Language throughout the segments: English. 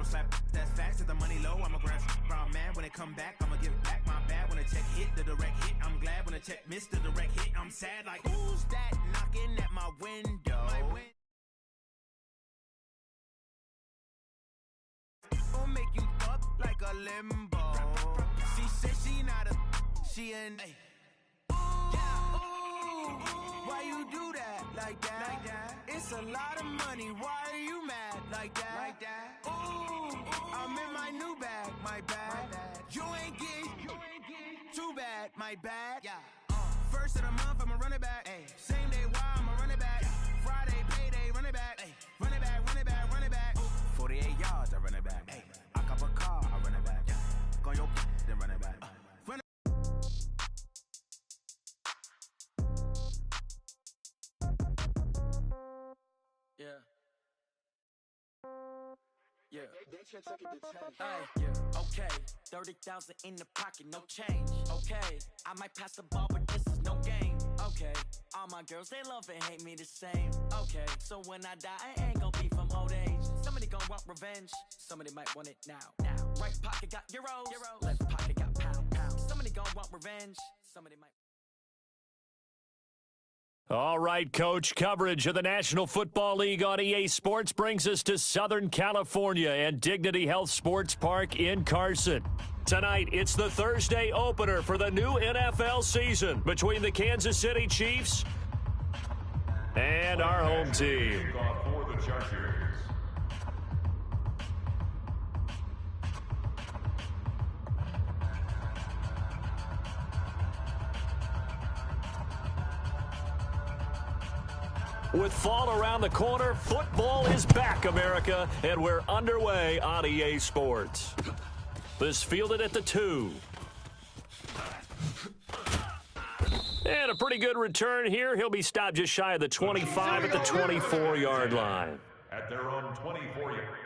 don't slap, that's facts. If the money low, I'm a ground man. When it come back, I'ma give back my bad. When the check hit, the direct hit. I'm glad when the check missed the direct hit. I'm sad like, who's that knocking at my window? Gon' make you up like a limbo. She said she not a, she an why you do that like that? It's a lot of money. Why are you mad like that? Ooh, I'm in my new bag, my bad. You ain't get too bad, my bad. First of the month, I'ma run it back. Same day, why I'ma run it back. Friday, payday, run it back. Run it back, run it back, run it back. 48 yards, I run it back. I cop a car, I run it back. Go your then run it back. Okay, 30,000 in the pocket, no change. Okay, I might pass the ball, but this is no game. Okay, all my girls, they love and hate me the same. Okay, so when I die, I ain't gonna be from old age. Somebody gonna want revenge, somebody might want it now. Right pocket got euros, left pocket got pound. Somebody gonna want revenge, somebody might. All right, Coach. Coverage of the National Football League on EA Sports brings us to Southern California and Dignity Health Sports Park in Carson. Tonight, it's the Thursday opener for the new NFL season between the Kansas City Chiefs and our home team. For the Chargers. With fall around the corner, football is back, America, and we're underway on EA Sports. This fielded at the 2. And a pretty good return here. He'll be stopped just shy of the 25 at the 24-yard line. At their own 24-yard. Line.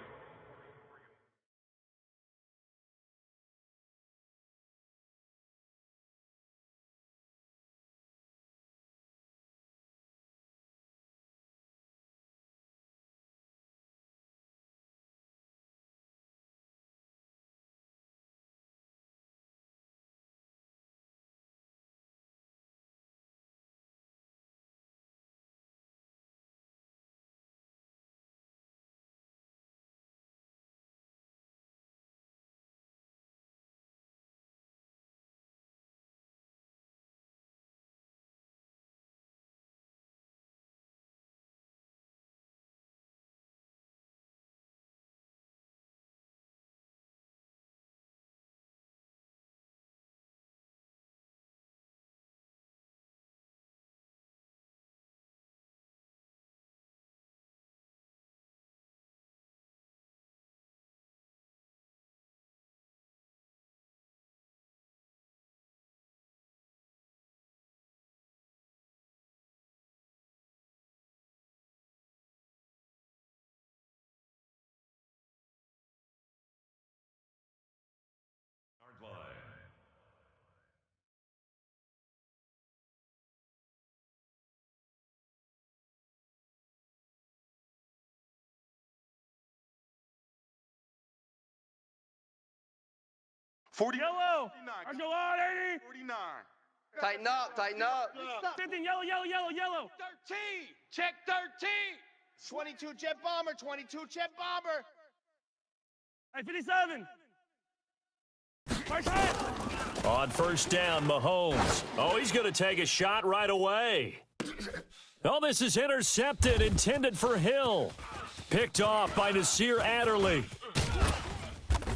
40. Yellow. Argolon 80. 49. Tighten up, tighten up. 15, yellow. 13. Check 13. 22 jet bomber, 22 jet bomber. Hey, 57. First hit. On first down, Mahomes. Oh, he's going to take a shot right away. Oh, this is intercepted, intended for Hill. Picked off by Nasir Adderley.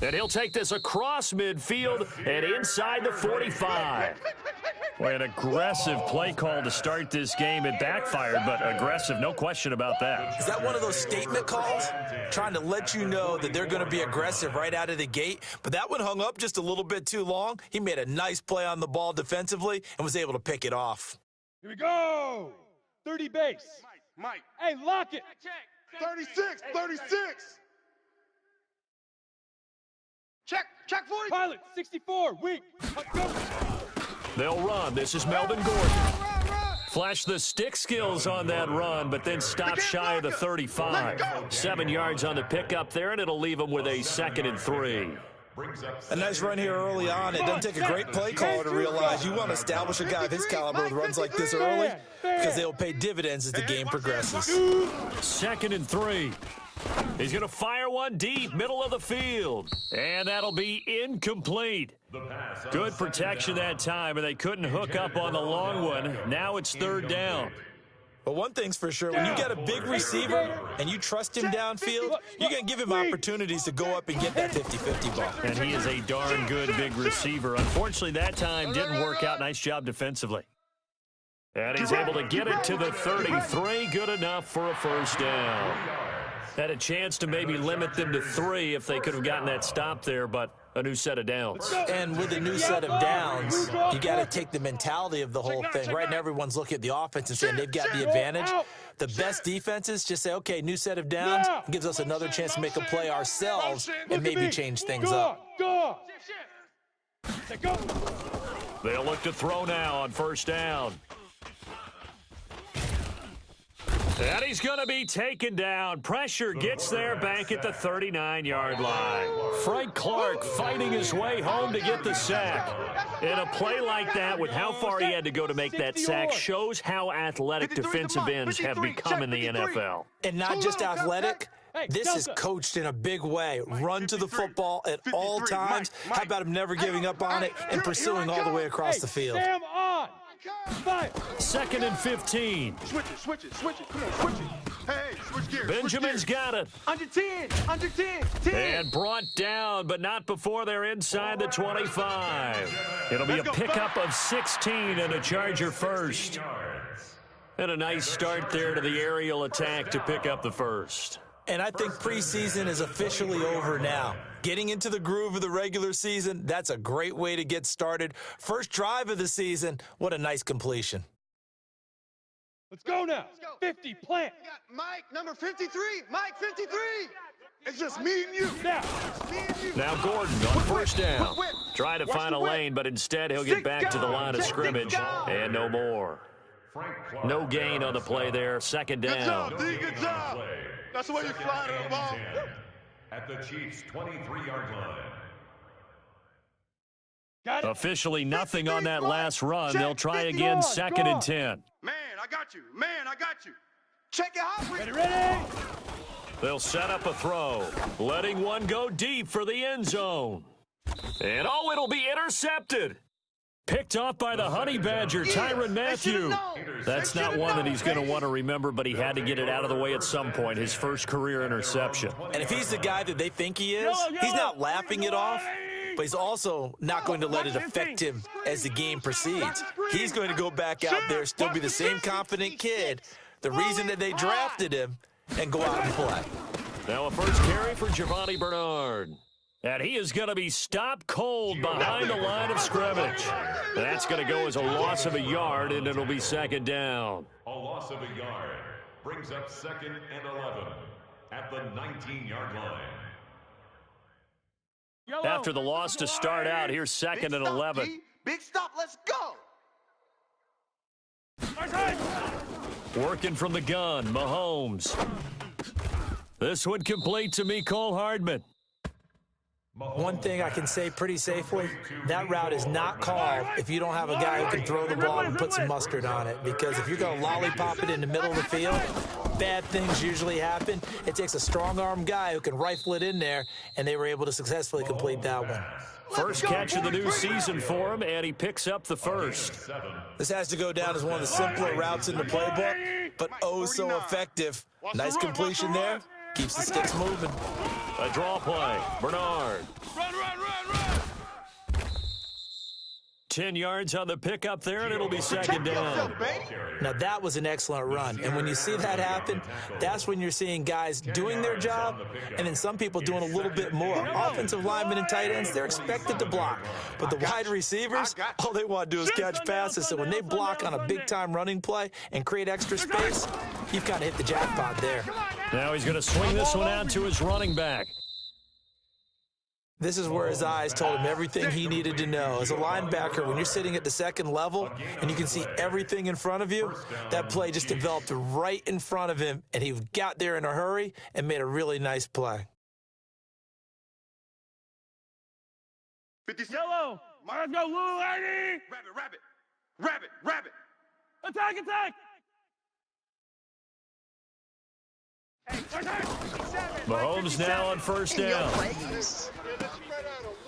And he'll take this across midfield and inside the 45. Well, an aggressive play call to start this game. It backfired, but aggressive, no question about that. Is that one of those statement calls? Trying to let you know that they're going to be aggressive right out of the gate. But that one hung up just a little bit too long. He made a nice play on the ball defensively and was able to pick it off. Here we go. 30 base. Mike. Hey, lock it. 36. Check 40. Pilot, 64, weak. Go. They'll run. This is Melvin Gordon. Flashed the stick skills on that run, but then stopped shy of the 35. 7 yards on the pickup there, and it'll leave him with a 2nd and 3. A nice run here early on. It doesn't take a great play caller to realize you want to establish a guy of his caliber with runs like this early because they'll pay dividends as the game progresses. 2nd and 3. He's going to fire one deep, middle of the field. And that'll be incomplete. Good protection that time, and they couldn't hook up on the long one. Now it's 3rd down. But one thing's for sure, when you get a big receiver and you trust him downfield, you're going to give him opportunities to go up and get that 50-50 ball. And he is a darn good big receiver. Unfortunately, that time didn't work out. Nice job defensively. And he's able to get it to the 33. Good enough for a 1st down. Had a chance to maybe limit them to 3 if they could have gotten that stop there, but a new set of downs. And with a new set of downs, you got to take the mentality of the whole thing. Right now, everyone's looking at the offense and saying they've got the advantage. The best defenses just say, okay, new set of downs. It gives us another chance to make a play ourselves and maybe change things up. They'll look to throw now on 1st down. And he's going to be taken down. Pressure gets there back at the 39-yard line. Frank Clark fighting his way home to get the sack. And a play like that, with how far he had to go to make that sack, shows how athletic defensive ends have become in the NFL. And not just athletic. This is coached in a big way. Run to the football at all times. How about him never giving up on it and pursuing all the way across the field? 2nd and 15. Switch it. Come on, switch it. Hey, switch gears. Benjamin's got it. Under 10. 10. And brought down, but not before they're inside the 25. It'll be a pickup of 16 and a Charger 1st. And a nice start there to the aerial attack to pick up the 1st. And I think preseason is officially over now. Getting into the groove of the regular season, that's a great way to get started. First drive of the season, what a nice completion. Let's go now. 50, plant. Mike, number 53. Mike, 53. It's just me and you. Now Gordon on 1st down. Try to find a lane, but instead he'll get back to the line of scrimmage. And no more. No gain on the play there. 2nd down. Good job, D. Good job. That's the way you fly to the ball. At the Chiefs' 23-yard Got line. it. Officially nothing on that last run. They'll try again, 2nd and 10. Man, I got you. Check it out. Ready? They'll set up a throw, letting one go deep for the end zone. And oh, it'll be intercepted. Picked off by the Honey Badger, Tyrann Mathieu. That's not one that he's going to want to remember, but he had to get it out of the way at some point, his first career interception. And if he's the guy that they think he is, he's not laughing it off, but he's also not going to let it affect him as the game proceeds. He's going to go back out there, still be the same confident kid, the reason that they drafted him, and go out and play. Now a first carry for Giovanni Bernard. And he is going to be stopped cold behind the line of scrimmage. That's going to go as a loss of a yard, and it'll be 2nd down. A loss of a yard brings up 2nd and 11 at the 19-yard line. After the loss to start out, here's 2nd and 11. Big stop, let's go. Working from the gun, Mahomes. This one complete to Mecole Hardman. One thing I can say pretty safely, that route is not called if you don't have a guy who can throw the ball and put some mustard on it. Because if you're going to lollipop it in the middle of the field, bad things usually happen. It takes a strong-arm guy who can rifle it in there, and they were able to successfully complete that one. First catch of the new season for him, and he picks up the 1st. This has to go down as one of the simpler routes in the playbook, but oh so effective. Nice completion there. Keeps the sticks moving. A draw play. Bernard. Run. 10 yards on the pickup there, and it'll be 2nd down. Now, that was an excellent run. And when you see that happen, that's when you're seeing guys doing their job and then some people doing a little bit more. Offensive linemen and tight ends, they're expected to block. But the wide receivers, all they want to do is catch passes. So when they block on a big-time running play and create extra space, you've kind of hit the jackpot there. Now he's going to swing this one out to his running back. This is where his eyes told him everything he needed to know. As a linebacker, when you're sitting at the second level and you can see everything in front of you, that play just developed right in front of him, and he got there in a hurry and made a really nice play. 50 yellow. Let's go, little lady. Rabbit. Attack. Mahomes now on first down.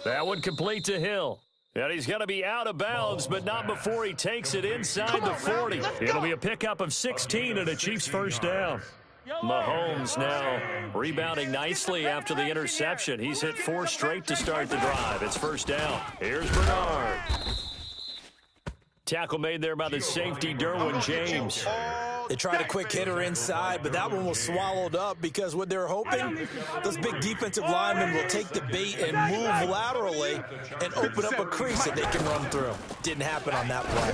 That one complete to Hill. And he's going to be out of bounds, but not before he takes it inside the 40. It'll be a pickup of 16 and a Chiefs first down. Mahomes now rebounding nicely after the interception. He's hit 4 straight to start the drive. It's first down. Here's Bernard. Tackle made there by the safety, Derwin James. They tried a quick hitter inside, but that one was swallowed up because what they're hoping, those big defensive linemen will take the bait and move laterally and open up a crease that they can run through. Didn't happen on that play.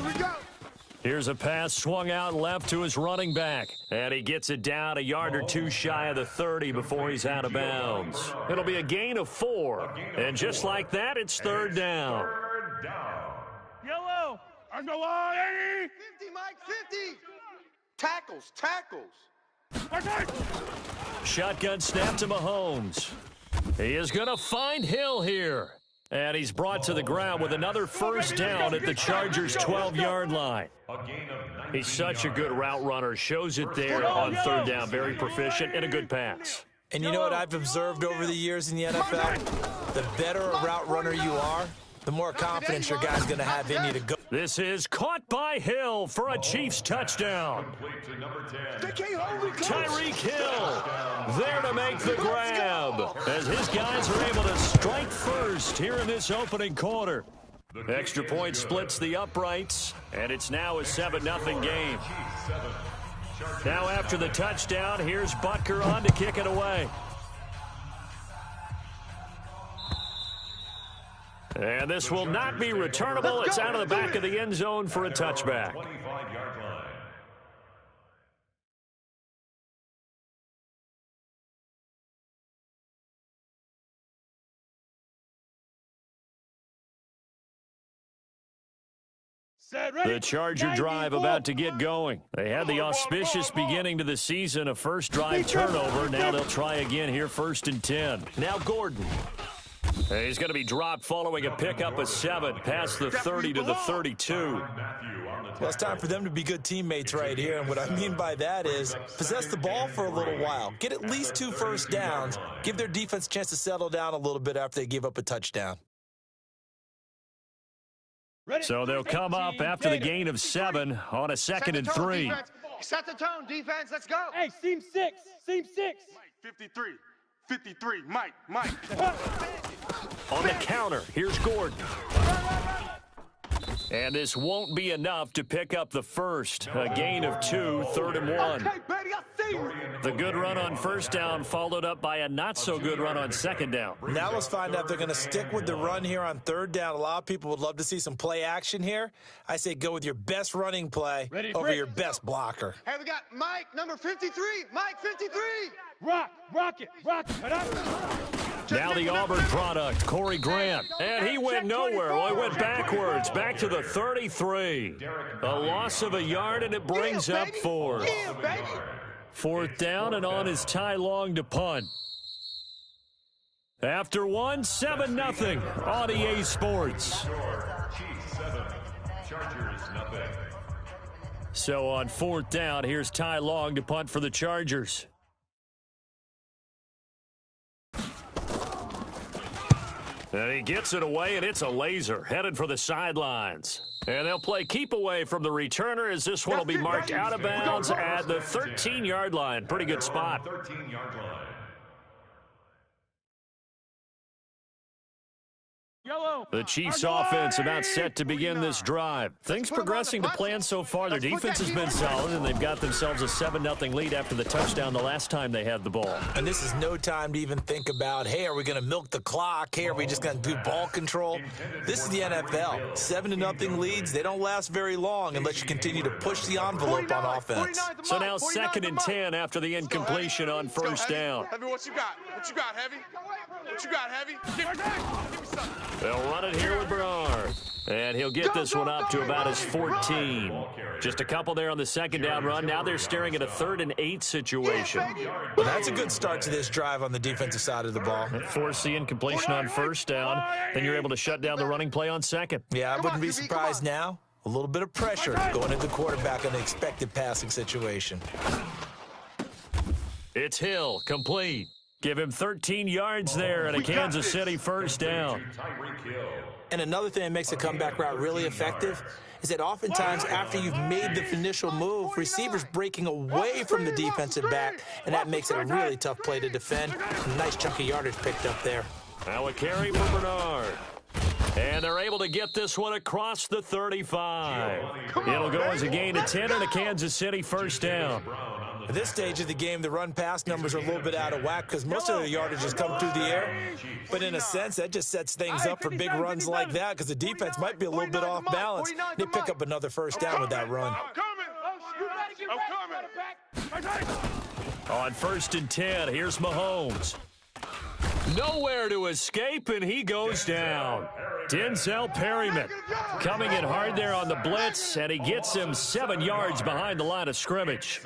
Here's a pass swung out left to his running back. And he gets it down a yard or two shy of the 30 before he's out of bounds. It'll be a gain of 4. And just like that, it's third down. Yellow. I'm the line, 50, Mike, 50. Tackles. Shotgun snap to Mahomes. He is going to find Hill here. And he's brought to the ground with another first down at the Chargers' 12-yard line. He's such a good route runner. Shows it there on third down. Very proficient and a good pass. And you know what I've observed over the years in the NFL? The better a route runner you are, the more confidence your guy's going to have in you to go. This is caught by Hill for a Chiefs touchdown. Tyreek Hill there to make the grab as his guys are able to strike first here in this opening quarter. Extra point splits the uprights, and it's now a 7-0 game. Now after the touchdown, here's Butker on to kick it away. And this will not be returnable. It's out of the back of the end zone for a touchback. The Charger drive about to get going. They had the auspicious beginning to the season, a first drive turnover. Now they'll try again here, 1st and 10. Now Gordon. He's going to be dropped following a pickup of 7 past the 30 to the 32. Well, it's time for them to be good teammates right here, and what I mean by that is possess the ball for a little while. Get at least 2 first downs. Give their defense a chance to settle down a little bit after they give up a touchdown. So they'll come up after the gain of 7 on a 2nd and 3. Set the tone, defense. Let's go. Hey, seam 6. 53, Mike. On the counter, here's Gordon. And this won't be enough to pick up the first. A gain of 2, 3rd and 1. Okay, baby, I see you. The good run on first down followed up by a not-so-good run on 2nd down. Now let's find out if they're going to stick with the run here on 3rd down. A lot of people would love to see some play action here. I say go with your best running play over your best blocker. Hey, we got Mike, number 53. Mike, 53. Rock it. Now the Auburn product, Corey Grant. And he went nowhere. Well, he went backwards, back to the 33. A loss of a yard, and it brings up 4. 4th down, and on is Ty Long to punt. After 1, 7-0 on EA Sports. So on 4th down, here's Ty Long to punt for the Chargers. And he gets it away, and it's a laser headed for the sidelines. And they'll play keep away from the returner as this one will be marked out of bounds at the 13-yard line. Pretty good spot. 13-yard line. The Chiefs' offense about set to begin this drive. Things progressing to plan so far. Their defense has been solid, and they've got themselves a 7-0 lead after the touchdown the last time they had the ball. And this is no time to even think about, hey, are we going to milk the clock? Hey, are we just going to do ball control? This is the NFL. 7-0 leads, they don't last very long unless you continue to push the envelope on offense. So now 2nd and 10 after the incompletion on first down. Heavy, what you got? What you got, Heavy? What you got, Heavy? Give me something. They'll run it here with Bernard. And he'll get this one up to about his 14. Just a couple there on the 2nd down run. Now they're staring at a 3rd and 8 situation. Well, that's a good start to this drive on the defensive side of the ball. Force the incompletion on first down. Then you're able to shut down the running play on 2nd. Yeah, I wouldn't be surprised now. A little bit of pressure going into the quarterback in an expected passing situation. It's Hill, complete. Give him 13 yards there and a Kansas City first down. And another thing that makes a comeback route really effective is that oftentimes after you've made the initial move, receivers breaking away from the defensive back, and that makes it a really tough play to defend. A nice chunk of yardage picked up there. Now a carry for Bernard. And they're able to get this one across the 35. It'll go as a gain of 10 and a Kansas City first down. At this stage of the game, the run-pass numbers are a little bit out of whack because most of the yardage has come through the air. But in a sense, that just sets things up for big runs like that because the defense might be a little bit off balance. They pick up another first down with that run. On 1st and 10, here's Mahomes. Nowhere to escape, and he goes down. Denzel Perryman coming in hard there on the blitz, and he gets him 7 yards behind the line of scrimmage.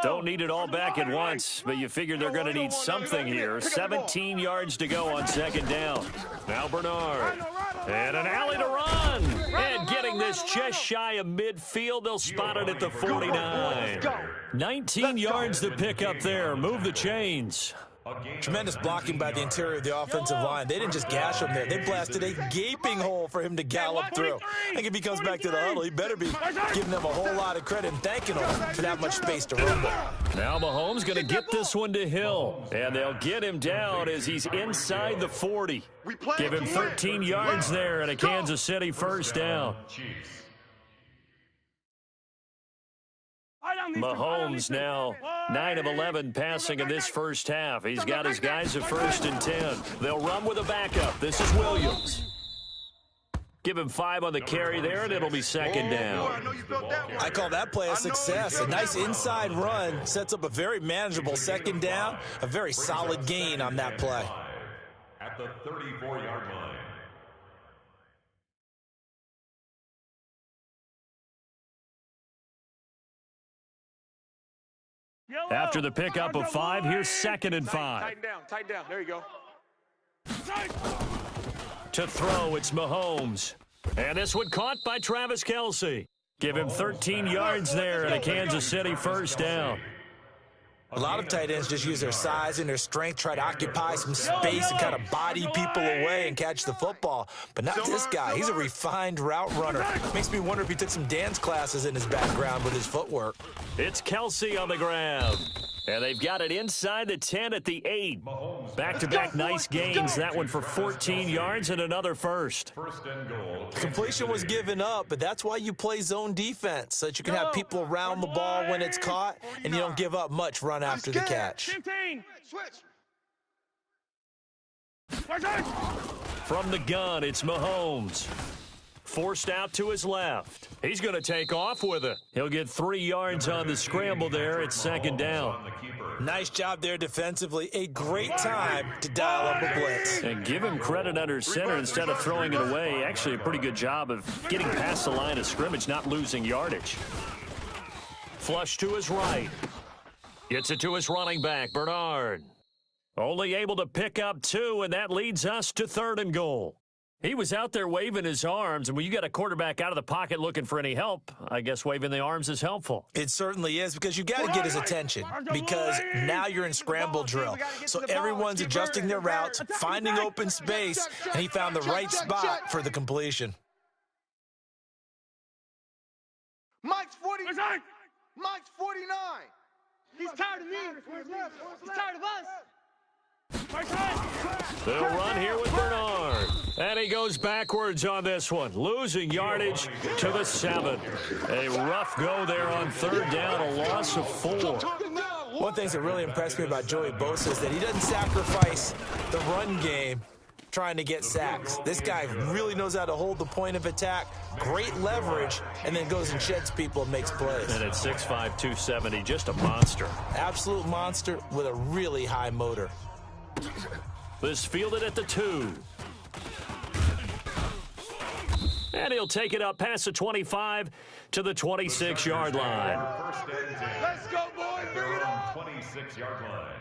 Don't need it all back at once, but you figure they're going to need something here. 17 yards to go on 2nd down. Now Bernard. And an alley to run. And getting this just shy of midfield. They'll spot it at the 49. 19 yards to pick up there. Move the chains. Tremendous blocking by the interior of the offensive line. They didn't just gash him there. They blasted a gaping hole for him to gallop through. I think if he comes back to the huddle, he better be giving them a whole lot of credit and thanking them for that much space to rumble. Now Mahomes going to get this one to Hill. And they'll get him down as he's inside the 40. Give him 13 yards there and a Kansas City first down. Mahomes now 9 of 11 passing in this first half. He's got his guys at 1st and 10. They'll run with a backup. This is Williams. Give him 5 on the carry there, and it'll be 2nd down. I call that play a success. A nice inside run sets up a very manageable 2nd down. A very solid gain on that play. At the 34-yard line. After the pickup of 5, here's 2nd and 5. Tighten down. There you go. To throw, it's Mahomes. And this one caught by Travis Kelce. Give him 13 yards there and a Kansas City first down. A lot of tight ends just use their size and their strength, try to occupy some space and kind of body people away and catch the football. But not this guy. He's a refined route runner. Makes me wonder if he took some dance classes in his background with his footwork. It's Kelce on the ground. And they've got it inside the 10 at the 8. Back-to-back nice gains. That one for 14 yards and another first. Completion was given up, but that's why you play zone defense, so that you can have people around the ball when it's caught, and you don't give up much run after the catch. From the gun, it's Mahomes. Forced out to his left. He's going to take off with it. He'll get 3 yards on the scramble there. It's 2nd down. Nice job there defensively. A great time to dial up a blitz. And give him credit under center instead of throwing it away. Actually, a pretty good job of getting past the line of scrimmage, not losing yardage. Flush to his right. Gets it to his running back, Bernard. Only able to pick up 2, and that leads us to 3rd and goal. He was out there waving his arms, and when you got a quarterback out of the pocket looking for any help, I guess waving the arms is helpful. It certainly is, because you got to get his attention, because now you're in scramble drill. So everyone's adjusting their routes, finding open space, and he found the right spot for the completion. Mike's 40. Mike's 49. He's tired of me. He's tired of us. They'll run here with Bernard. And he goes backwards on this one, losing yardage to the 7. A rough go there on 3rd down, a loss of 4. One thing that really impressed me about Joey Bosa is that he doesn't sacrifice the run game trying to get sacks. This guy really knows how to hold the point of attack, great leverage, and then goes and sheds people and makes plays. And at 6'5", 270, just a monster. Absolute monster with a really high motor. This fielded at the 2. And he'll take it up past the 25 to the 26-yard line. Let's go, boys. Bring it on. 26-yard line.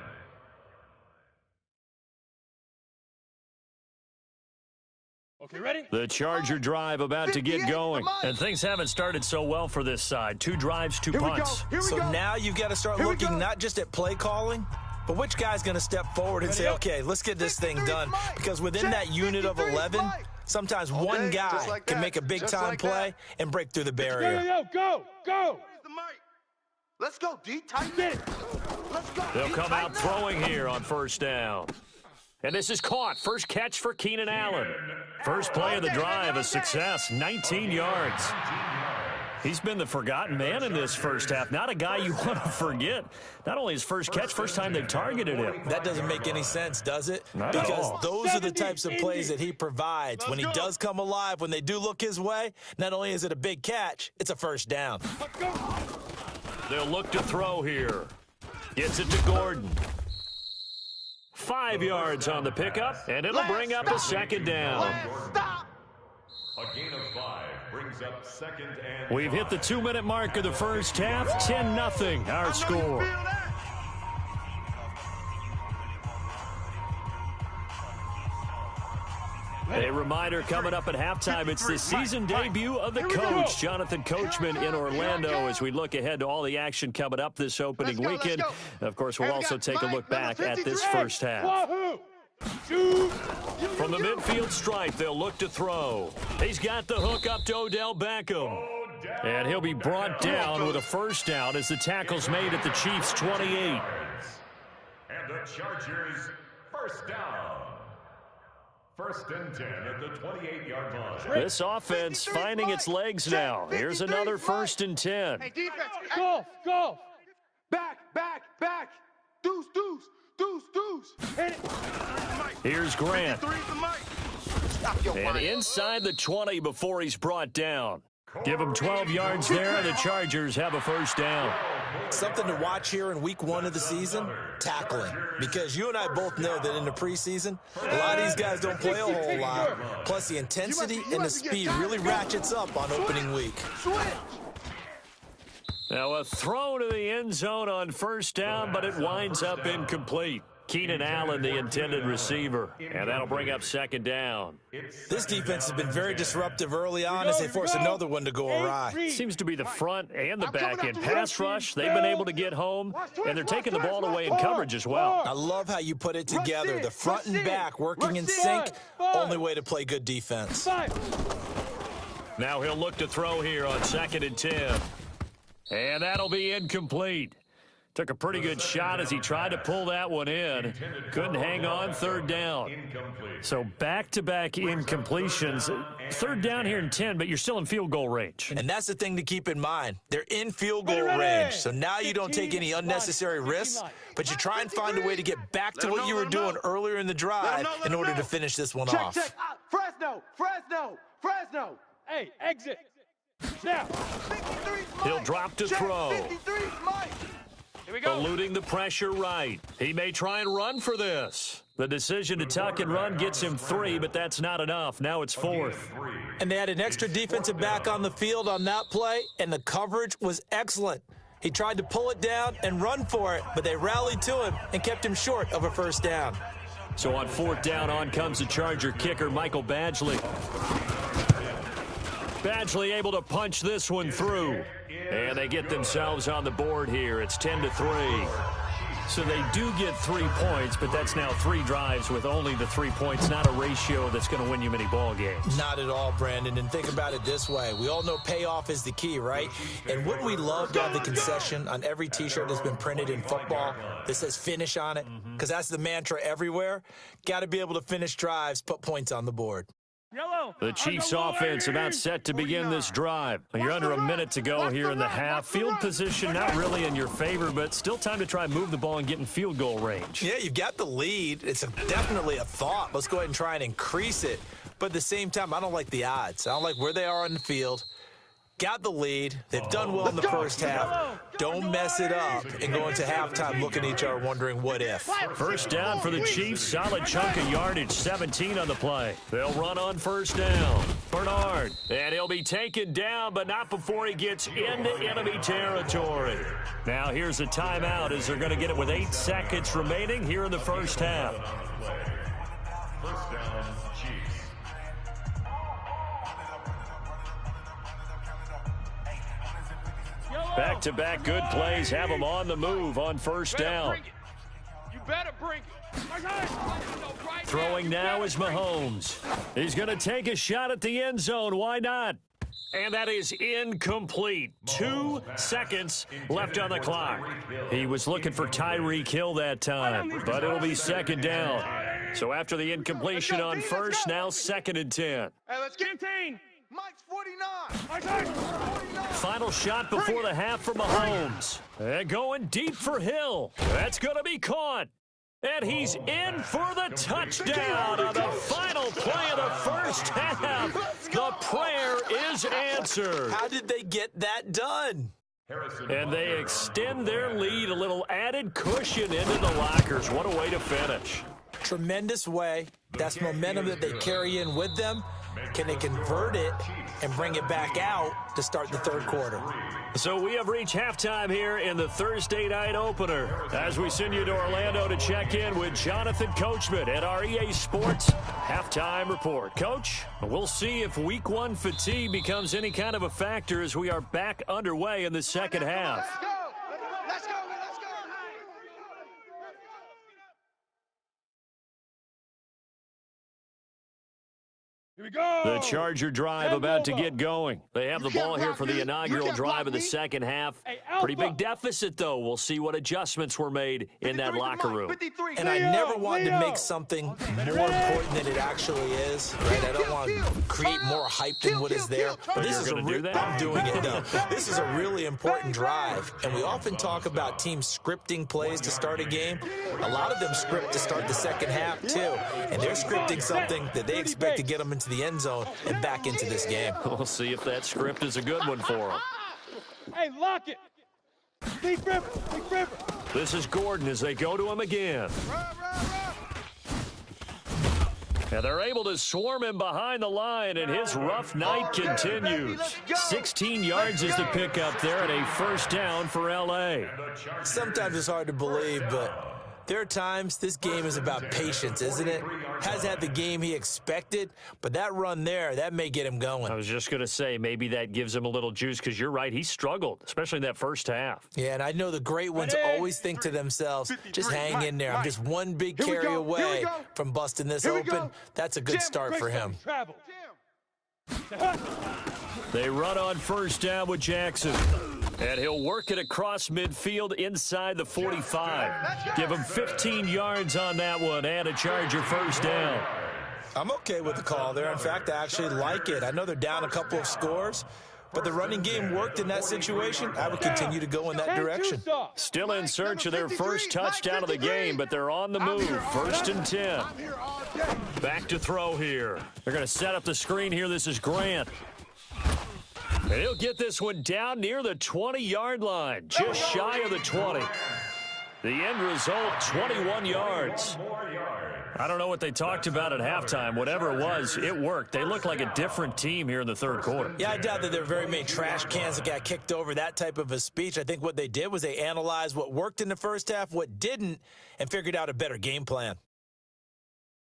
Okay, ready? The Charger drive about to get going. And things haven't started so well for this side. 2 drives, 2 punts. So now you've got to start looking not just at play calling, but which guy's going to step forward and say, okay, let's get this thing done. Because within that unit of 11, sometimes one guy can make a big-time play and break through the barrier. Go! Let's go, D. Tighten it. Let's go. They'll come out throwing here on 1st down. And this is caught. First catch for Keenan Allen. First play of the drive, a success, 19 yards. He's been the forgotten man in this first half. Not a guy you want to forget. Not only his first catch, first time they've targeted him. That doesn't make any sense, does it? Not at because all. those are the types of plays that he provides. When he does come alive, when they do look his way, not only is it a big catch, it's a first down. They'll look to throw here. Gets it to Gordon. 5 yards on the pickup, and it'll bring up a 2nd down. A gain of 5 brings up 2nd and We've hit the 2-minute mark of the first half. 10-0 our score. A reminder coming up at halftime, it's the season debut of the coach, Jonathan Coachman, in Orlando, as we look ahead to all the action coming up this opening weekend. Of course, we'll also take a look back at this first half. From the midfield stripe, they'll look to throw. He's got the hook up to Odell Beckham. And he'll be brought down with a first down as the tackle's made at the Chiefs' 28. And the Chargers first down. 1st and 10 at the 28-yard line. This offense finding its legs now. Here's another 1st and 10. Hey, defense. Golf. Back. Deuce. Hit it. Here's Grant. Stop your And inside the 20 before he's brought down. Give him 12 yards there, and the Chargers have a first down. Something to watch here in week 1 of the season, tackling. Because you and I both know that in the preseason, a lot of these guys don't play a whole lot. Plus, the intensity and the speed really ratchets up on opening week. Now a throw to the end zone on first down, but it winds up incomplete. Keenan Allen, the intended receiver, and that'll bring up 2nd down. This defense has been very disruptive early on as they force another one to go awry. Seems to be the front and the back end. Pass rush, they've been able to get home, and they're taking the ball away in coverage as well. I love how you put it together. The front and back working in sync, only way to play good defense. Now he'll look to throw here on 2nd and 10. And that'll be incomplete. Took a pretty good shot as he tried to pull that one in. Couldn't hang on, 3rd down. So back-to-back incompletions. 3rd down here in 10, but you're still in field goal range. And that's the thing to keep in mind. They're in field goal range. So now you don't take any unnecessary risks, but you try and find a way to get back to what you were doing earlier in the drive in order to finish this one off. Check. Fresno. Hey, exit. Now. He'll drop to throw. Here we go. Eluding the pressure right. He may try and run for this. The decision to tuck and run gets him 3, but that's not enough. Now it's 4th. And they had an extra defensive back on the field on that play, and the coverage was excellent. He tried to pull it down and run for it, but they rallied to him and kept him short of a first down. So on 4th down, on comes the Charger kicker, Michael Badgley. Badgley able to punch this one through. And they get themselves on the board here. It's 10-3. So they do get 3 points, but that's now 3 drives with only the 3 points, not a ratio that's going to win you many ball games. Not at all, Brandon. And think about it this way. We all know payoff is the key, right? And wouldn't we love to have the concession on every T-shirt that's been printed in football that says finish on it? Because that's the mantra everywhere. Got to be able to finish drives, put points on the board. The Chiefs offense about set to begin this drive. You're under a minute to go here in the half. Field position not really in your favor, but still time to try and move the ball and get in field goal range. Yeah, you've got the lead. It's definitely a thought. Let's go ahead and try and increase it. But at the same time, I don't like the odds. I don't like where they are on the field. Got the lead. They've done well in the first half. Don't mess it up and go into halftime looking at each other wondering what if. First down for the Chiefs. Solid chunk of yardage, 17 on the play. They'll run on first down. Bernard. And he'll be taken down, but not before he gets into enemy territory. Now here's a timeout as they're going to get it with 8 seconds remaining here in the first half. First down, Chiefs. Back-to-back good plays have them on the move on first down. You better bring it. Throwing now is Mahomes. He's going to take a shot at the end zone. Why not? And that is incomplete. 2 seconds left on the clock. He was looking for Tyreek Hill that time, but it'll be second down. So after the incompletion on first, now second and 10. Hey, let's get 15. Mike's 49. Final shot before the half for Mahomes. And going deep for Hill. That's going to be caught. And he's in for the touchdown on the final play of the first half. The prayer is answered. How did they get that done? And they extend their lead, a little added cushion into the lockers. What a way to finish. Tremendous way. That's momentum that they carry in with them. Can they convert it and bring it back out to start the third quarter? So we have reached halftime here in the Thursday night opener as we send you to Orlando to check in with Jonathan Coachman at our EA Sports Halftime Report. Coach, we'll see if Week 1 fatigue becomes any kind of a factor as we are back underway in the second half. Let's go. Let's go. Here we go. The Charger drive about to get going. They have the ball here for the inaugural drive of the second half. Pretty big deficit, though. We'll see what adjustments were made in that locker room. And I never wanted to make something more important than it actually is. Right? I don't want to create more hype than what is there. But this is I'm doing it, though. This is a really important drive. And we often talk about teams scripting plays to start a game. A lot of them script to start the second half, too. And they're scripting something that they expect to get them into the end zone and back into this game. We'll see if that script is a good one for them. Hey, lock it. Big River. This is Gordon as they go to him again. And they're able to swarm him behind the line, and his rough night continues. 16 yards is the pickup there, and a first down for L.A. Sometimes it's hard to believe, but there are times this game is about patience, isn't it? Has had the game he expected, but that run there, that may get him going. I was just going to say, maybe that gives him a little juice, because you're right, he struggled, especially in that first half. Yeah, and I know the great ones always think to themselves, just hang in there. I'm just one big carry away from busting this open. That's a good start for him. They run on first down with Jackson. And he'll work it across midfield inside the 45. Give him 15 yards on that one and a Charger first down. I'm okay with the call there. In fact, I actually like it. I know they're down a couple of scores, but the running game worked in that situation. I would continue to go in that direction. Still in search of their first touchdown of the game, but they're on the move. First and 10. Back to throw here. They're going to set up the screen here. This is Grant. And he'll get this one down near the 20-yard line, just shy of the 20. The end result, 21 yards. I don't know what they talked about at halftime. Whatever it was, it worked. They look like a different team here in the third quarter. Yeah, I doubt that there are very many trash cans that got kicked over, that type of a speech. I think what they did was they analyzed what worked in the first half, what didn't, and figured out a better game plan.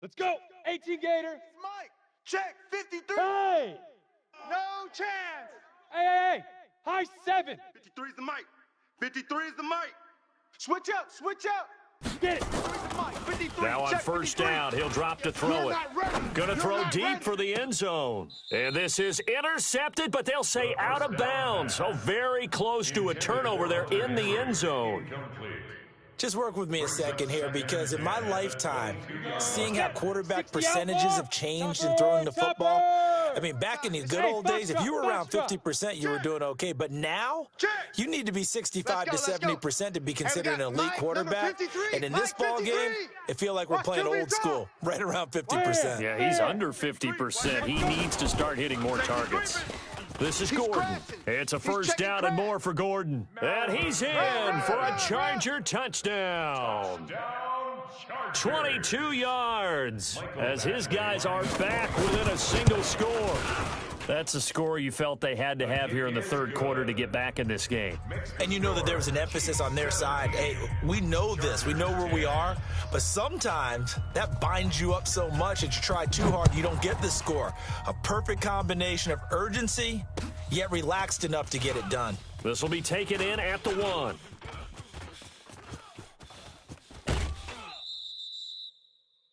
Let's go. 18 Gators. Mike, check 53. Hey. No chance. Hey. High 7. 53 is the mic. 53 is the mic. Switch out, switch out. Get it. Mike, 53. Now on Check first 53. down, he'll drop to throw it. Gonna throw deep for the end zone. And this is intercepted, but they'll say out of bounds. Oh, very close to a turnover there in the end zone. Just work with me a second here, because in my lifetime, seeing how quarterback percentages have changed in throwing the football, I mean, back in the good old days, if you were around 50%, you were doing okay. But now, you need to be 65 to 70% to be considered an elite quarterback. And in this ball game, it feels like we're playing old school, right around 50%. Yeah, he's under 50%. He needs to start hitting more targets. This is Gordon. It's a first down and more for Gordon. And he's in for a Charger touchdown. 22 yards as his guys are back within a single score. That's a score you felt they had to have here in the third quarter to get back in this game. And you know that there was an emphasis on their side. Hey, we know this. We know where we are. But sometimes that binds you up so much that you try too hard, you don't get the score. A perfect combination of urgency, yet relaxed enough to get it done. This will be taken in at the 1.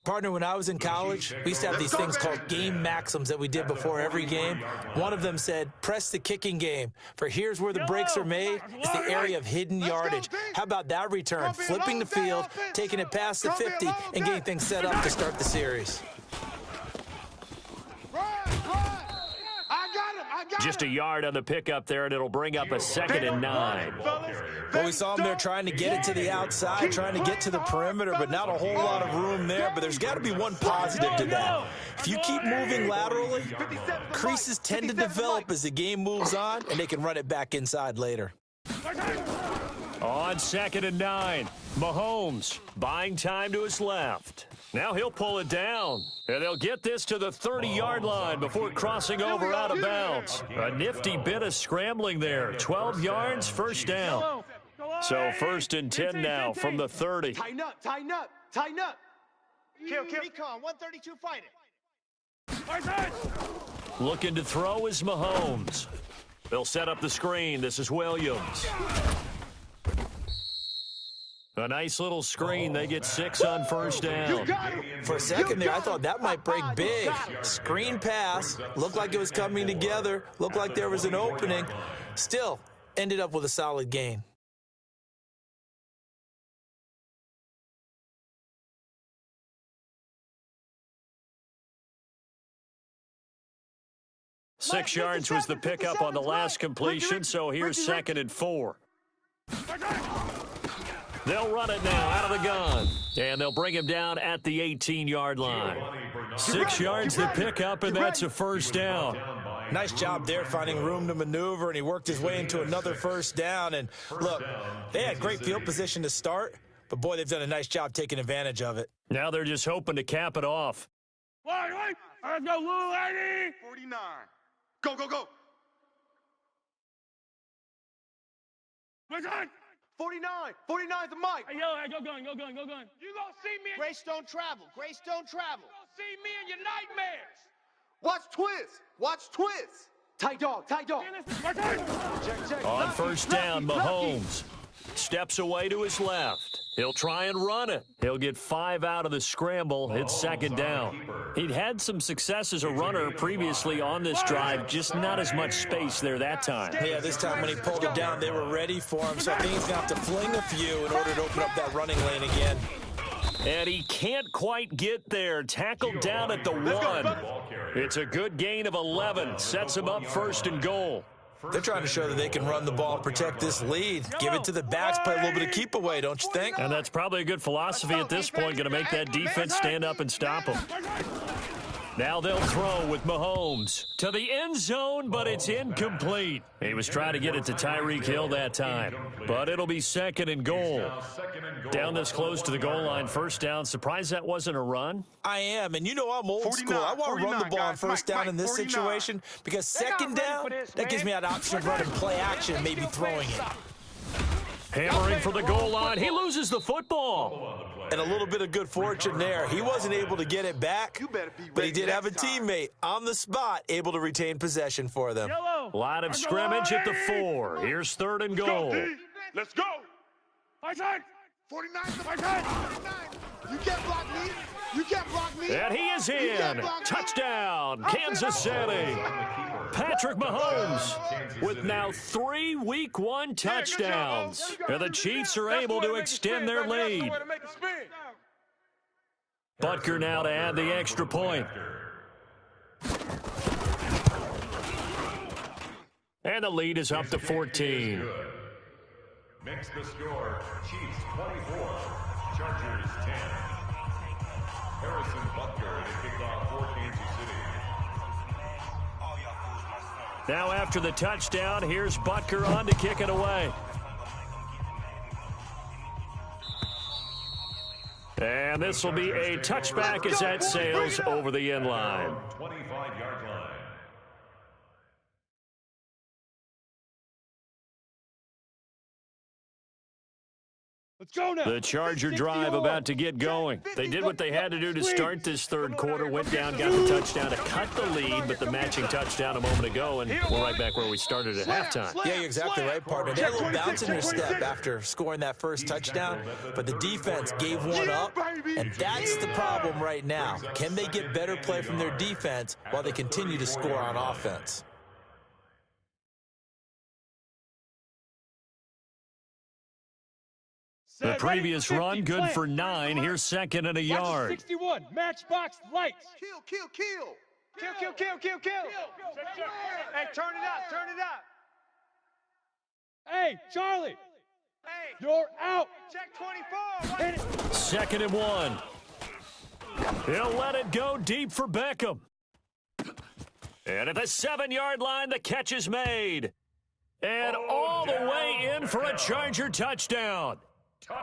Partner, when I was in college, we used to have these things called game maxims that we did before every game. One of them said, press the kicking game, for here's where the breaks are made. It's the area of hidden yardage. How about that return? Flipping the field, taking it past the 50, and getting things set up to start the series. Just a yard on the pickup there, and it'll bring up a 2nd and 9. Well, we saw him there trying to get it to the outside, trying to get to the perimeter, but not a whole lot of room there. But there's got to be one positive to that. If you keep moving laterally, creases tend to develop as the game moves on, and they can run it back inside later. On 2nd and 9, Mahomes buying time to his left. Now he'll pull it down, and they'll get this to the 30-yard line before crossing over out of bounds. A nifty bit of scrambling there. 12 yards, first down. So 1st and 10 now from the 30. Tighten up, tighten up, tighten up. Kill. Recon, 132, fight it. Looking to throw is Mahomes. They'll set up the screen. This is Williams. A nice little screen. They get 6 on first down. For a second there, I thought that might break big. Screen pass. Looked like it was coming together. Looked like there was an opening. Still, ended up with a solid gain. Six yards was the pickup on the last completion, so here's 2nd and 4. They'll run it now out of the gun, and they'll bring him down at the 18-yard line. 6 yards to pick up, and that's a first down. Nice job there finding room to maneuver, and he worked his way into another first down. And look, they had great field position to start, but boy, they've done a nice job taking advantage of it. Now they're just hoping to cap it off. Let's go, little lady. 49. Go, go, go. 49. 49 the mic. Hey, yo, go gun. You gonna see me. Grace don't travel. Grace don't travel. You gonna see me in your nightmares. Watch twist. Watch twist. Tight dog, tight dog. Check. On first down, Mahomes steps away to his left. He'll try and run it. He'll get 5 out of the scramble. It's 2nd down. He'd had some success as a runner previously on this drive, just not as much space there that time. Yeah, this time when he pulled it down, they were ready for him, so I think he's going to have to fling a few in order to open up that running lane again. And he can't quite get there. Tackled down at the 1. It's a good gain of 11. Sets him up 1st and goal. They're trying to show that they can run the ball and protect this lead. Give it to the backs, play a little bit of keep away, don't you think? And that's probably a good philosophy at this point, going to make that defense stand up and stop him. Now they'll throw with Mahomes to the end zone, but it's incomplete. He was trying to get it to Tyreek Hill that time, but it'll be 2nd and goal. Down this close to the goal line, first down. Surprised that wasn't a run? I am, and you know I'm old school. I want to run the ball on first down in this situation because 2nd down, that gives me that option of running play action, maybe throwing it. Hammering for the goal line. He loses the football. And a little bit of good fortune there. He wasn't able to get it back, but he did have a teammate on the spot able to retain possession for them. Line of scrimmage at the 4. Here's 3rd and goal. Let's go. 49 to 49. You can't block me. You can't block me. And he is in. Touchdown, Kansas City. Patrick Mahomes with now 3 Week 1 touchdowns. And the Chiefs are able to extend their lead. Butker now to add the extra point. And the lead is up to 14. Makes the score Chiefs 24, Chargers 10. Harrison Butker to kick off for Kansas City. Now after the touchdown, here's Butker on to kick it away. And this will be a touchback as that sails over the end line. 25-yard line. Let's go now. The Charger drive about to get going. They did what they had to do to start this third quarter, went down, got the touchdown to cut the lead, but the matching touchdown a moment ago, and we're right back where we started at halftime. Yeah, you're exactly right, partner. They had a little bounce in their step after scoring that first touchdown, but the defense gave one up, and that's the problem right now. Can they get better play from their defense while they continue to score on offense? The previous run, good for 9. Here's second and a yard. 61, matchbox lights. Kill, kill, kill. Kill, kill, kill, kill, kill. Hey, turn it up, turn it up. Hey, Charlie, Hey, you're out. check 24. Hit it. 2nd and 1. He'll let it go deep for Beckham. And at the 7-yard line, the catch is made. And all the way in for a Charger touchdown.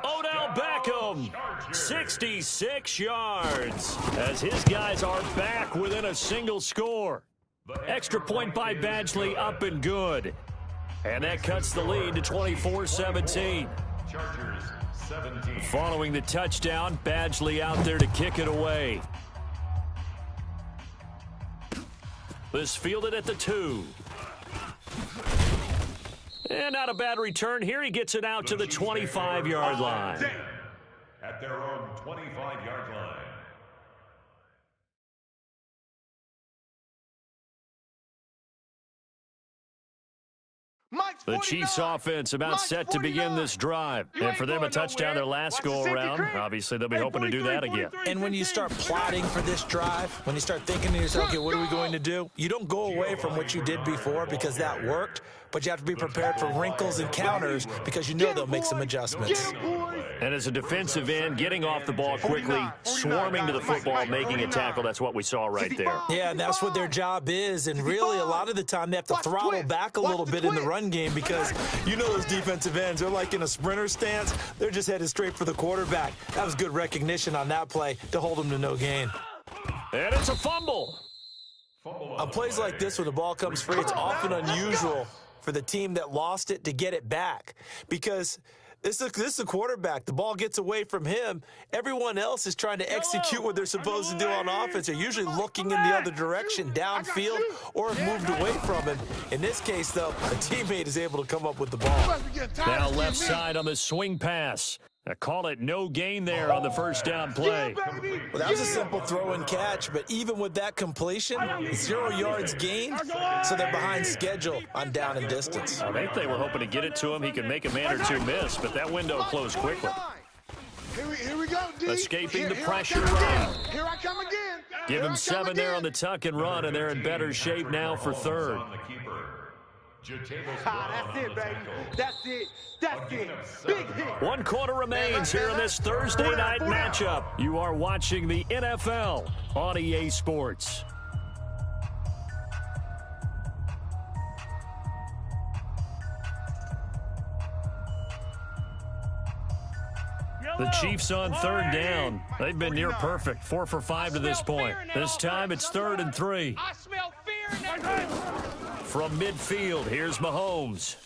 Odell Beckham, 66 yards, as his guys are back within a single score. Extra point by Badgley, up and good. And that cuts the lead to 24-17. Chargers 17. Following the touchdown, Badgley out there to kick it away. This fielded at the 2. And not a bad return here. He gets it out to the 25-yard line. At their own 25-yard line. The Chiefs offense about set to begin this drive. And for them, a touchdown their last go-around. Obviously, they'll be hoping to do that again. And when you start plotting for this drive, when you start thinking to yourself, okay, what are we going to do? You don't go away from what you did before because that worked, but you have to be prepared for wrinkles and counters because you know they'll make some adjustments. And as a defensive end, getting off the ball quickly, swarming to the football, making a tackle, that's what we saw right there. Yeah, and that's what their job is. And really, a lot of the time, they have to throttle back a little bit in the run game because you know those defensive ends, they're like in a sprinter stance. They're just headed straight for the quarterback. That was good recognition on that play to hold them to no gain. And it's a fumble. On plays like this, when the ball comes free, it's often unusual for the team that lost it to get it back because this is the quarterback. The ball gets away from him. Everyone else is trying to execute what they're supposed to do on offense. They're usually looking in the other direction, downfield, or have moved away from him. In this case, though, a teammate is able to come up with the ball. Now left side on the swing pass. I call it no gain there on the first down play. Well, that was a simple throw and catch, but even with that completion, 0 yards gained, so they're behind schedule on down and distance. I think they were hoping to get it to him. He could make a man or two miss, but that window closed quickly. Here we go, D. Escaping the pressure run. Here I come again. Give him 7 there on the tuck and run, and they're in better shape now for third. That's it, baby. That's it. That's it. Big hit. 1 quarter remains here in this Thursday night matchup. You are watching the NFL on EA Sports. The Chiefs on third down. They've been near perfect, 4 for 5 to this point. This time it's 3rd and 3. I smell fear in that room. From midfield, here's Mahomes.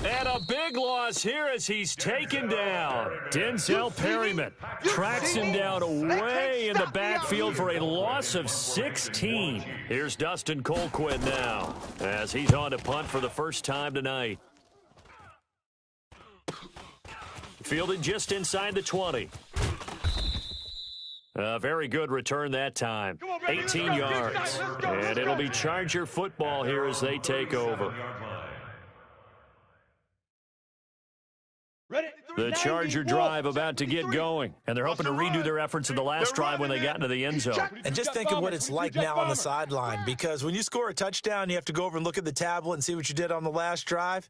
And a big loss here as he's taken down. Denzel Perryman tracks him down away in the backfield for a loss of 16. Here's Dustin Colquitt now as he's on to punt for the first time tonight. Fielded just inside the 20. A very good return that time. 18 yards. And it'll be Charger football here as they take over. The Charger drive about to get going, and they're hoping to redo their efforts in the last drive when they got into the end zone. And just think of what it's like now on the sideline, because when you score a touchdown, you have to go over and look at the tablet and see what you did on the last drive.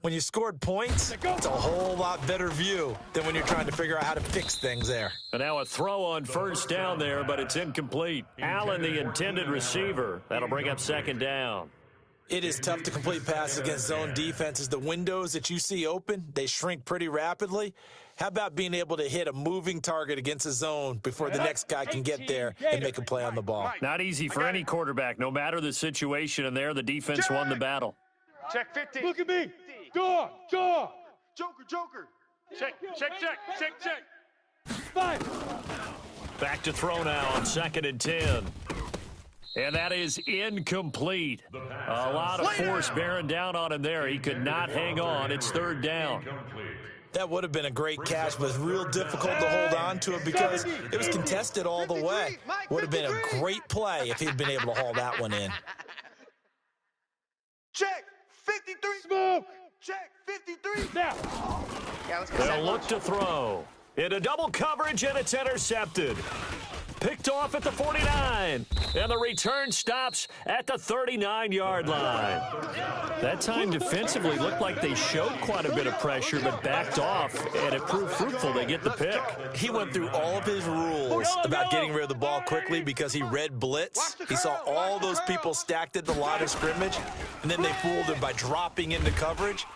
When you scored points, it's a whole lot better view than when you're trying to figure out how to fix things there. And now a throw on first down there, but it's incomplete. Allen, the intended receiver. That'll bring up second down. It is tough to complete passes against zone defenses. The windows that you see open, they shrink pretty rapidly. How about being able to hit a moving target against a zone before the next guy can get there and make a play on the ball? Not easy for any quarterback, no matter the situation, and there the defense won the battle. Check 50. Look at me. Dog. Joker. Check. 5. Back to throw now on 2nd and 10. And that is incomplete. A lot of force bearing down on him there. He could not hang on. It's 3rd down. That would have been a great catch, but it's real difficult to hold on to it because it was contested all the way. Would have been a great play if he'd been able to haul that one in. Check 53. Smoke. Check 53. Now. They'll look to throw. Into double coverage, and it's intercepted. Picked off at the 49. And the return stops at the 39-yard line. That time defensively looked like they showed quite a bit of pressure, but backed off, and it proved fruitful. They get the pick. He went through all of his rules about getting rid of the ball quickly because he read blitz. He saw all those people stacked at the line of scrimmage, and then they fooled him by dropping into coverage.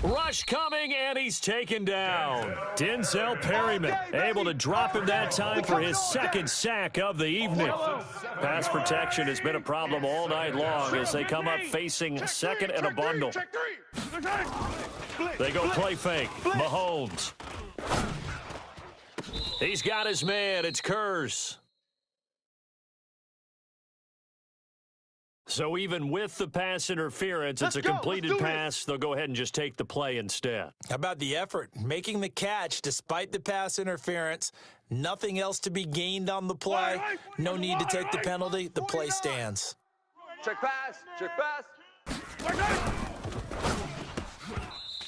Rush coming, and he's taken down. Denzel Perryman able to drop him that time for his 2nd sack of the evening. Pass protection has been a problem all night long as they come up facing 2nd and a bundle. They go play fake. Mahomes. He's got his man. It's Kurz. So even with the pass interference, it's a completed pass. They'll go ahead and just take the play instead. How about the effort? Making the catch despite the pass interference. Nothing else to be gained on the play. No need to take the penalty. The play stands. Check pass.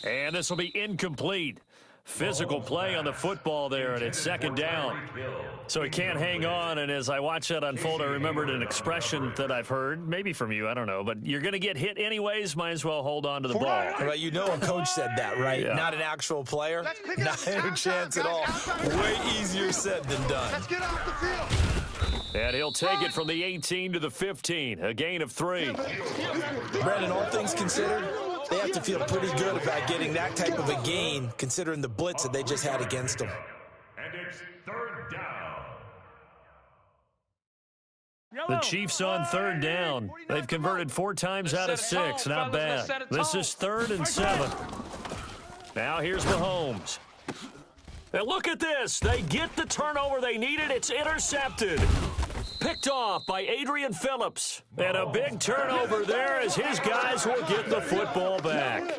And this will be incomplete. Physical play on the football there, and it's 2nd down. So he can't hang on, and as I watch that unfold, I remembered an expression that I've heard, maybe from you, I don't know, but you're going to get hit anyways, might as well hold on to the ball. Well, you know a coach said that, right? Yeah. Not an actual player. Not a chance at all. Way easier said than done. Let's get off the field. And he'll take it from the 18 to the 15, a gain of 3. Brandon, all things considered, they have to feel pretty good about getting that type of a gain, considering the blitz that they just had against them. And it's 3rd down. The Chiefs on 3rd down. They've converted 4 times out of 6. Not bad. This is 3rd and 7. Now here's Mahomes. And look at this. They get the turnover they needed. It's intercepted. Picked off by Adrian Phillips. And a big turnover there as his guys will get the football back.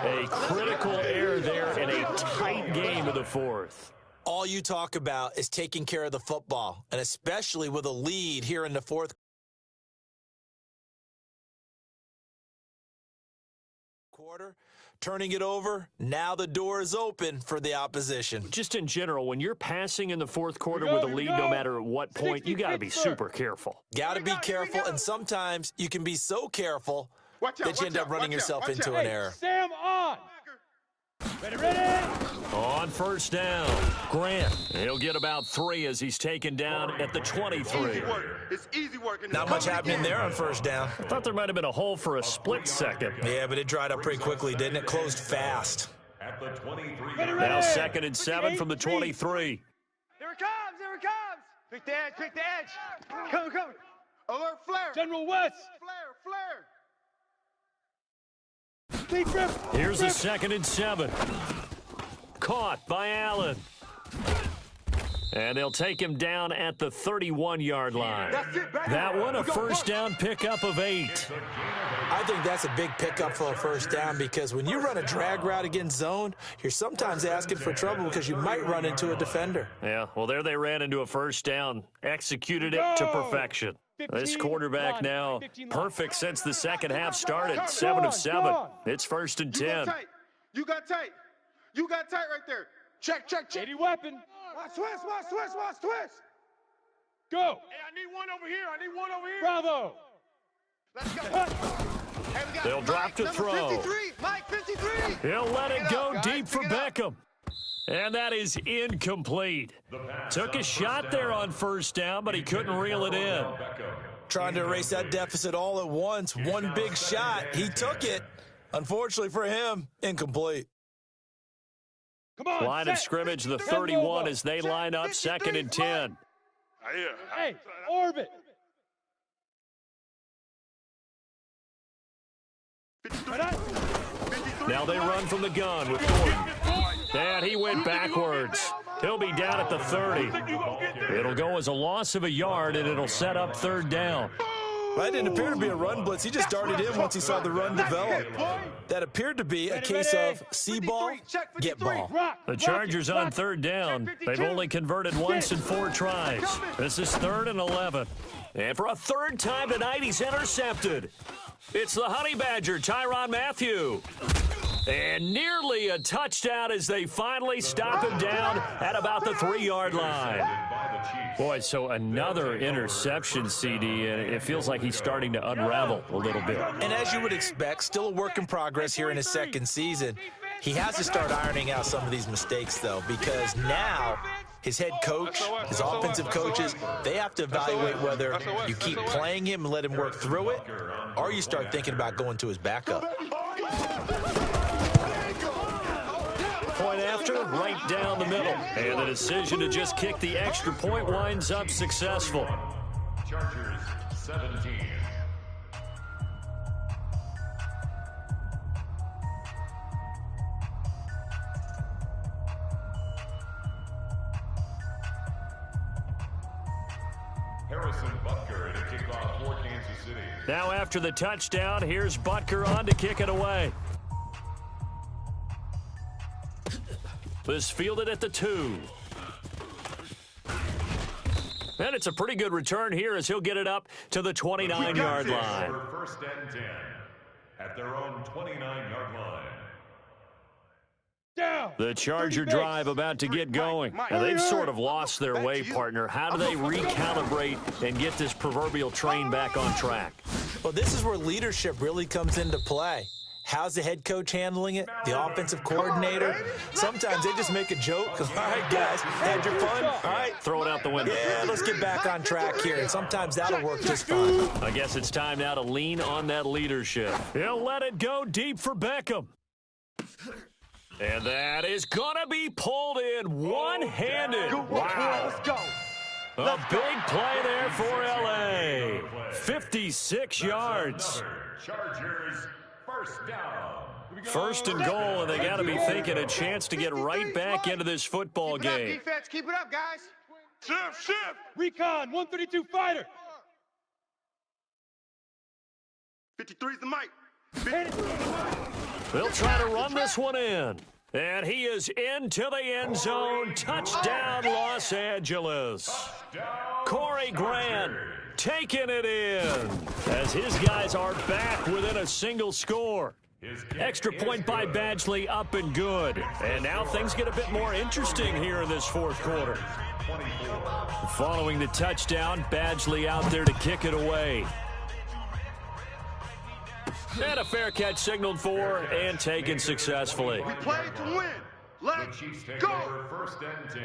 A critical error there in a tight game of the 4th. All you talk about is taking care of the football, and especially with a lead here in the 4th quarter. Turning it over, now the door is open for the opposition. Just in general, when you're passing in the 4th quarter with a lead, no matter at what point, you got to be super careful. Got to be careful, and sometimes you can be so careful that you end up running yourself into an error. Sam on. Ready. On 1st down, Grant. He'll get about 3 as he's taken down at the 23. It's easy work. Not much happening there on 1st down. I thought there might have been a hole for a split second. Yeah, but it dried up pretty quickly, didn't it? Closed fast. At the 23. Now 2nd and 7 from the 23. Here it comes. Pick the edge. Come. Alert, flare. General West. Flare. Here's a 2nd and 7. Caught by Allen. And they'll take him down at the 31-yard line. That one, a first down pickup of 8. I think that's a big pickup for a first down because when you run a drag route against zone, you're sometimes asking for trouble because you might run into a defender. Yeah, well, there they ran into a first down, executed it to perfection. This quarterback now perfect since the second half started, 7 of 7. It's first and 10. You got tight. You got tight right there. Check. 80 weapon. Watch twist. Go. Hey, I need one over here. Bravo. Let's go. Hey, we got They'll drop to throw. 53. Mike, 53. He'll let it go deep for Beckham. And that is incomplete. Took a shot there on first down, but he couldn't reel it in. Trying to erase that deficit all at once. One big shot. He took it. Unfortunately for him, incomplete. Come on, Line of scrimmage, the 31 as they line up, second and 10. Hey, orbit. Now they run from the gun with Gordon. And he went backwards. He'll be down at the 30. It'll go as a loss of a yard, and it'll set up third down. That didn't appear to be a run blitz. He just darted in once he saw the run develop. That appeared to be a case of see ball, get ball. The Chargers on third down. They've only converted once in 4 tries. This is 3rd and 11. And for a third time tonight, he's intercepted. It's the Honey Badger, Tyrann Mathieu. And nearly a touchdown as they finally stop him down at about the 3-yard line. Boy, so another interception, CD, and it feels like he's starting to unravel a little bit. And as you would expect, still a work in progress here in his second season. He has to start ironing out some of these mistakes, though, because now his head coach, his offensive coaches, they have to evaluate whether you keep playing him and let him work through it, or you start thinking about going to his backup. Point after, right down the middle. And the decision to just kick the extra point winds up successful. Chargers 17. Harrison Butker to kick off for Kansas City. Now after the touchdown, here's Butker on to kick it away. This fielded at the 2. And it's a pretty good return here as he'll get it up to the 29-yard line. First and 10 at their own 29-yard line. Down. The Charger drive about to get going. Now they've sort of lost their way, partner. How do they recalibrate and get this proverbial train back on track? Well, this is where leadership really comes into play. How's the head coach handling it? The offensive coordinator? Sometimes they just make a joke. All right, guys, had your fun? All right. Throw it out the window. Yeah, let's get back on track here. And sometimes that'll work just fine. I guess it's time now to lean on that leadership. He'll let it go deep for Beckham. And that is going to be pulled in one-handed. Wow. Let's go. A big play there for L.A. 56 yards. Chargers first down. First and goal, and they got to be thinking a chance to get right back into this football game. Defense, keep it up, guys. Shift. Recon, 132 fighter. 53's the mic. They'll try to run this one in. And he is into the end zone. Touchdown, Los Angeles. Corey Grant taking it in as his guys are back within a single score. Extra point by Badgley up and good. And now things get a bit more interesting here in this fourth quarter. Following the touchdown, Badgley out there to kick it away. And a fair catch signaled for and taken successfully. We play to win. The Let's Chiefs take go. over first and 10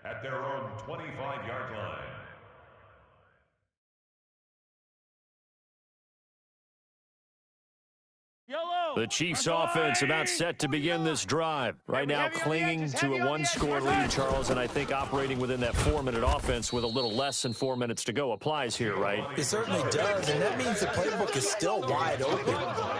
at their own 25-yard line. Yellow. The Chiefs offense about set to begin this drive. Right now clinging to a one-score lead, Charles, and I think operating within that 4-minute offense with a little less than 4 minutes to go applies here, right? It certainly does, and that means the playbook is still wide open,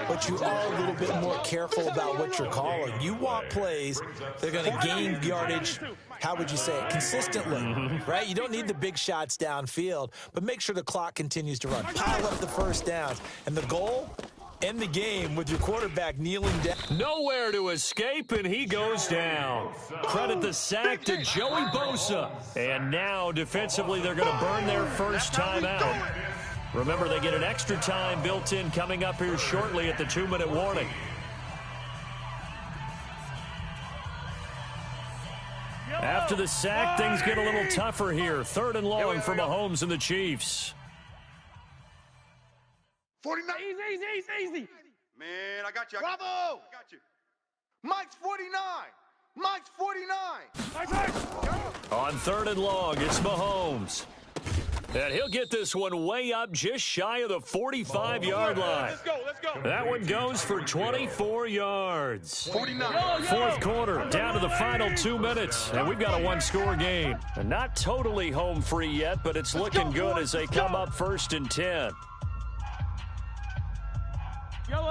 but you are a little bit more careful about what you're calling. You want plays that are going to gain yardage, how would you say it, consistently, right? You don't need the big shots downfield, but make sure the clock continues to run. Pile up the first downs, and the goal, end the game with your quarterback kneeling down. Nowhere to escape, and he goes down. Credit the sack to Joey Bosa. And now, defensively, they're going to burn their first timeout. Remember, they get an extra time built in coming up here shortly at the 2-minute warning. After the sack, things get a little tougher here. 3rd and long for Mahomes and the Chiefs. 49. Easy. Man, I got you. Bravo. I got you. Mike's 49. Mike's 49. On 3rd and long, it's Mahomes. And he'll get this one way up just shy of the 45-yard line. Let's go. That one goes for 24 yards. 49. Fourth quarter, down to the final 2 minutes, and we've got a one-score game. And not totally home free yet, but it's looking good as they come up 1st and 10.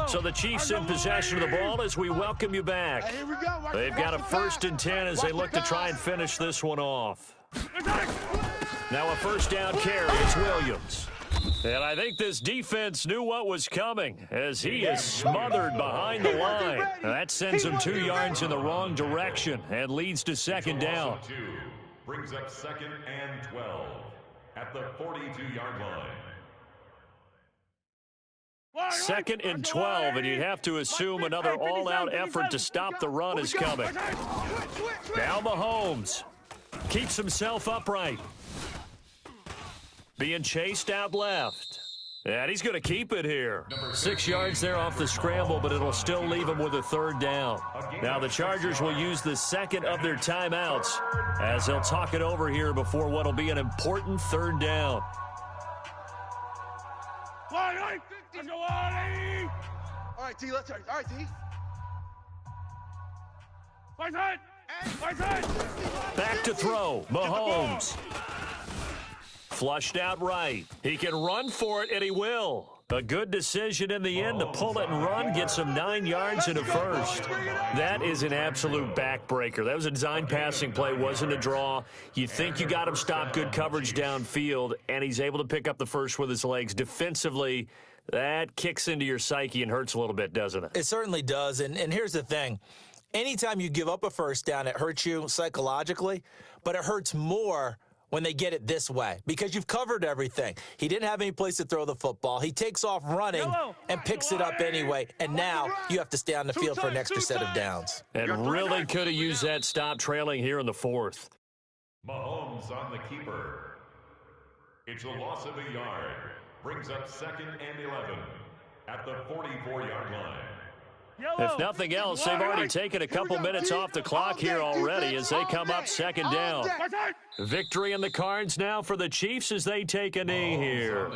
So the Chiefs in possession of the ball as we welcome you back. Here we go. They've got a 1st and 10 as they look to try and finish this one off. Now a first down carry. It's Williams. And I think this defense knew what was coming as he is smothered behind the line. That sends him 2 yards in the wrong direction and leads to 2nd down. Brings up 2nd and 12 at the 42-yard line. 2nd and 12, and you'd have to assume another all-out effort to stop the run is coming. Now Mahomes keeps himself upright. Being chased out left. And he's going to keep it here. 6 yards there off the scramble, but it'll still leave him with a 3rd down. Now the Chargers will use the 2nd of their timeouts as they'll talk it over here before what'll be an important 3rd down. All right, T, let's start. All right, T. Back to throw. Mahomes. Flushed out right. He can run for it, and he will. A good decision in the end to pull it and run, gets him 9 yards and a first. That is an absolute backbreaker. That was a design passing play, wasn't a draw. You think you got him stopped, good coverage downfield, and he's able to pick up the first with his legs. Defensively, that kicks into your psyche and hurts a little bit, doesn't it? It certainly does, and here's the thing. Anytime you give up a first down, it hurts you psychologically, but it hurts more when they get it this way because you've covered everything. He didn't have any place to throw the football. He takes off running and picks it up anyway, and now you have to stay on the field for an extra set of downs. And really could have used that stop trailing here in the 4th. Mahomes on the keeper. It's a loss of a yard. Brings up 2nd and 11 at the 44-yard line. If nothing else, they've already taken a couple minutes off the clock here already as they come up 2nd down. Victory in the cards now for the Chiefs as they take a knee here.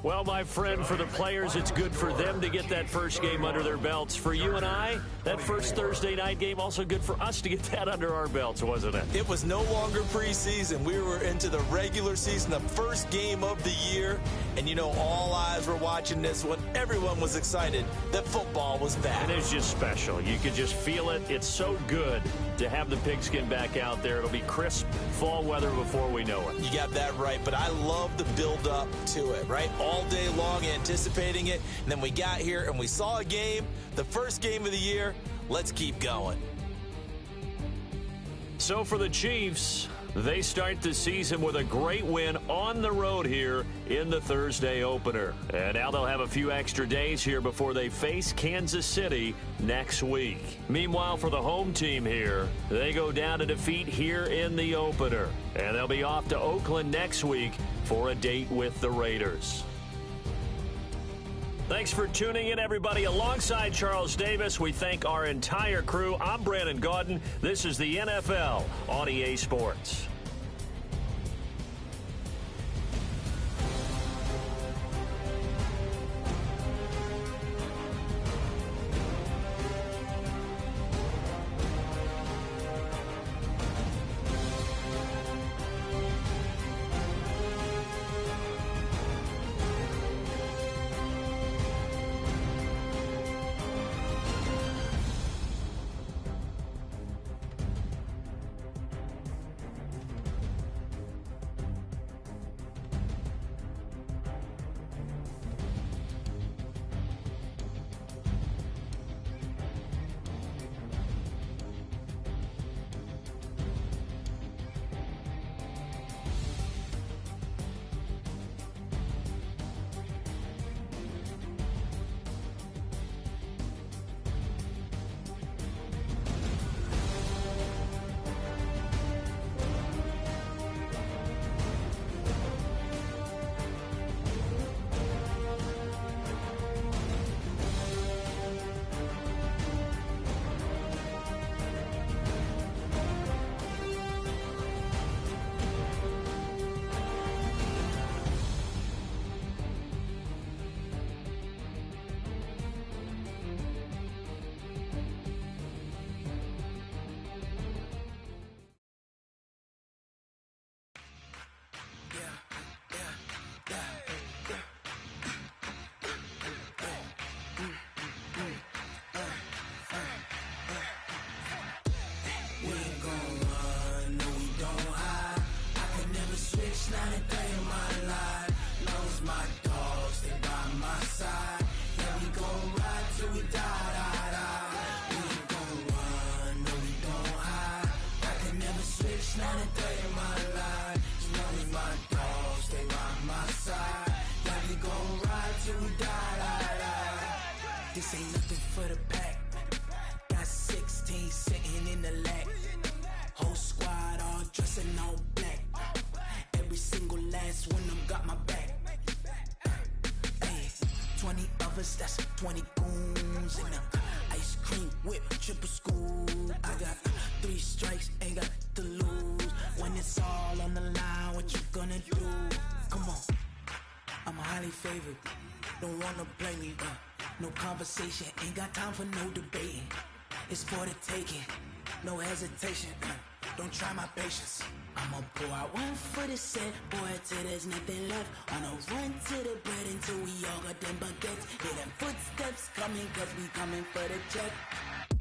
Well, my friend, for the players, it's good for them to get that first game under their belts. For you and I, that first Thursday night game, also good for us to get that under our belts, wasn't it? It was no longer preseason. We were into the regular season, the first game of the year. And, you know, all eyes were watching this one. Everyone was excited that football was back. And it's just special. You could just feel it. It's so good to have the pigskin back out there. It'll be crisp fall weather before we know it. You got that right, but I love the build-up to it, right? All day long anticipating it, and then we got here and we saw a game, the first game of the year. Let's keep going. So for the Chiefs, they start the season with a great win on the road here in the Thursday opener. And now they'll have a few extra days here before they face Kansas City next week. Meanwhile, for the home team here, they go down to defeat here in the opener. And they'll be off to Oakland next week for a date with the Raiders. Thanks for tuning in, everybody. Alongside Charles Davis, we thank our entire crew. I'm Brandon Gaudin. This is the NFL on EA Sports. This ain't nothing for the pack. Got 16 sitting in the LAC. Whole squad all dressing all black. Every single last one of them got my back. Hey, 20 of us, that's 20 goons in the ice cream whip, triple school. I got 3 strikes, ain't got to lose. When it's all on the line, what you gonna do? Come on, I'm highly favored. Don't wanna blame me, no conversation, ain't got time for no debating. It's for the taking, no hesitation. Don't try my patience. I'ma pour out one for the set, boy, till there's nothing left. On a run to the bread until we all got them baguettes. Hear them footsteps coming, cause we coming for the check.